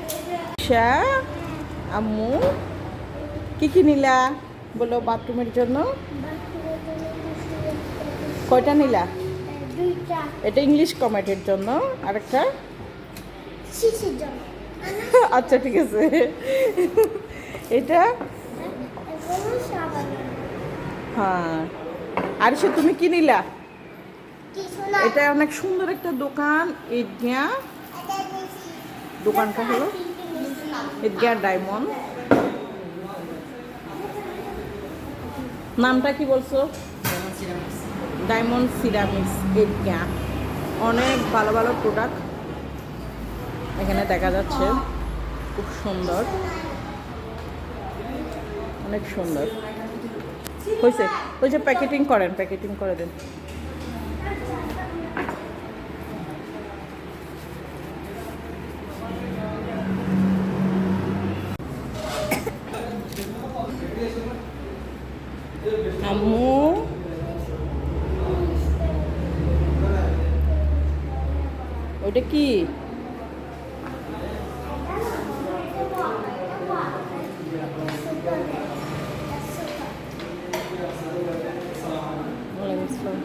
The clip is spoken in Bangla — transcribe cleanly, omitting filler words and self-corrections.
আচ্ছা আম্মু কি কি নিলা বলো বাথরুমের জন্য? কয়টা নিলা? এটা ইংলিশ কমেটের জন্য, আরেকটা আচ্ছা ঠিক আছে। এটা হ্যাঁ। আর সে তুমি কি নিলা? এটা অনেক সুন্দর একটা দোকান। ইডগিয়া দোকানটা হলো ইডগিয়া ডায়মন্ড। নামটা কি বলছো? ডায়মন্ড সিরামিক্স ইডগিয়া। অনেক ভালো ভালো প্রোডাক্ট এখানে দেখা যাচ্ছে, খুব সুন্দর, অনেক সুন্দর হয়েছে। ওই যে প্যাকেটিং করেন, প্যাকেটিং করে দেন। আম্মু ওইটা কি? ওয়ালাইকুম আসসালাম।